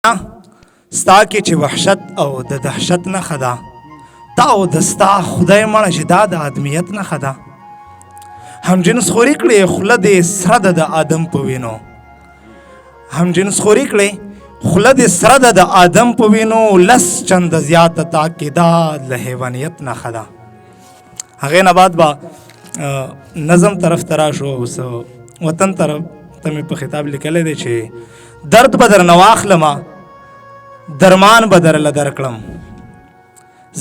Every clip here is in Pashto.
ستا کې چې وحشت او د دهشت نښه ده، تا او د ستا خدای مړه چې دا د آدمیت نښه ده. همجنس خوري کړې خوله دې سره ده د آدم په وینو، همجنس خوري کړې خوله دې سره ده د آدم په وینو، لس چنده زیاته تاکیدات له حیوانیت نښه ده. هغې نه بعد به نظم طرف ته راشو. اوس وطن طرف ته مې په خطاب لیکلی دی چې درد به درنه واخلمه، درمان به درله درکړم،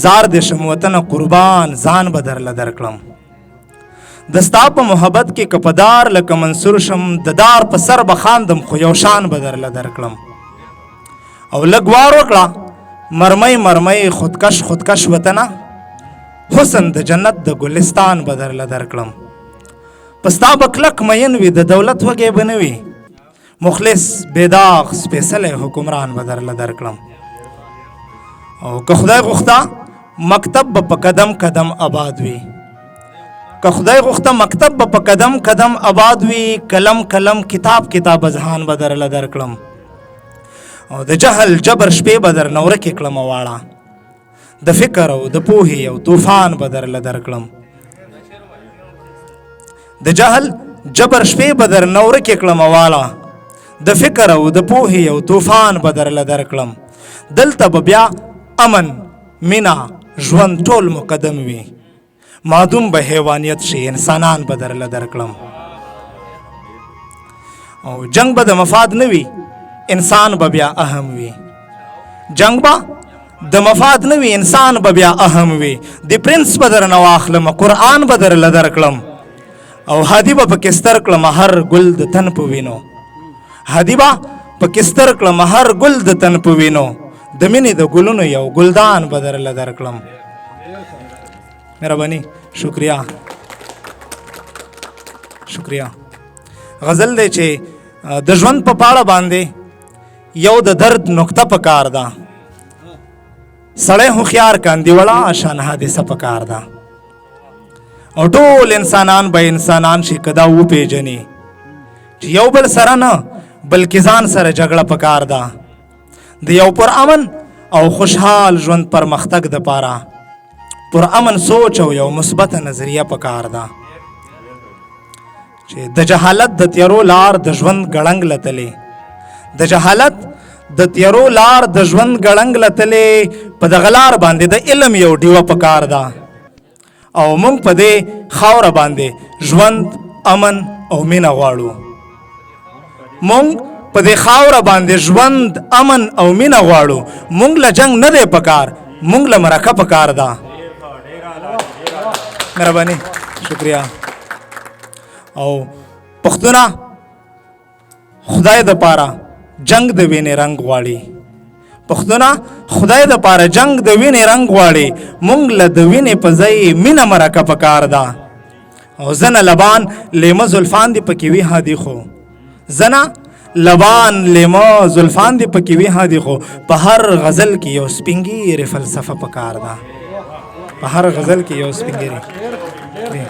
زار دې شم وطنه قربان ځان به درله درکړم. د ستا په محبت کې که په دار لکه منصور شم، د دار په سر به خاندم خو یو شان به درله درکړم. او لږ وار وکړه مرمۍ مرمۍ خودکش خودکش وطنه، حسن د جنت د ګلستان به درله درکړم. په ستا به کلک مین وي، د دولت وږی به نه وي، مخلص بیداغ سپیڅلی حکمران به درله درکړم. او که خدای غوښته مکتب به په قدم قدم آباد وي، که خدای غوښته مکتب به په قدم قدم آباد وي، قلم قلم کتاب کتاب اذهان به درله درکړم. او د جهل جبر شپې به درنه ورکې کړمه واړه، د فکر او د پوهې یو طوفان به درله درکړم. د جهل جبر شپې به درنه ورکې کړمه واړه، د فکر او د پوهې یو طوفان به درله درکړم. دلته به بیا امن مینا ژوند ټول مقدم وي، معدوم به حیوانیت شي انسانان به درله درکړم. او جنگ به د مفاد نه وي، انسان به بیا اهم وي. جنگ به د مفاد نه وي، انسان به بیا اهم وي. د پرنس به درنه واخلم، قرآن به درله درکړم. او هادي به پکې ستر کړم هر ګل د تن په وینو، هادي به پکې ستر کړم هر ګل د تن په وینو، د مینې د ګلونو یو ګلدان به درله درکړم. مهرباني، شکریه شکریه. غزل دی چې د ژوند په پاړه باندې یو د درد نقطه په کار ده، سړی هوښیار کاندي وړه شان حادثه په کار ده. او ټول انسانان به انسانان شي که دا وپېژني چې یو بل سره نه بلکې ځان سره جګړه په کار ده. د یو پرامن او خوشحال ژوند پرمختګ دپاره پرامن سوچ او یو مثبته نظریه په کار ده. چې د جهالت د تیرو لار د ژوند ګړنګ لتلې، د جهالت د تیرو لار د ژوند ګړنګ لتلې، په دغه لار باندې د علم یو ډیوه په کار ده. او موږ په دې خاوره باندې ژوند امن او مینه غواړو، موږ په دې خاوره باندې ژوند امن او مینه غواړو. موږ له جنگ نه دی پکار، موږ له مرکه پکار ده. مهرباني، شکریه. او پښتونه خدای د پاره جنگ د وینې رنگ غواړي، پښتونه خدای د پاره جنگ د وینې رنگ غواړي. مونږ له د وینې په ځای مینه مرکه پکار ده. او زنه لبان لیمه زلفان دی پکې وي هادي خو، زنه لبان لیمه زلفان دی پکې وي هادي خو، په هر غزل کې یو سپینګیرې فلسفه پکار ده، په هر غزل کې یو سپینګیرې.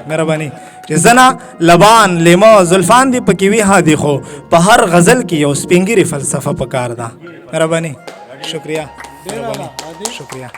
مهرباني، چې زنه لبان لیمه زلفان دی پکې وي هادي خو، په هر غزل کې یو سپینګیرې فلسفه پکار ده. مهرباني، شکریه. مهرباني، شکریه.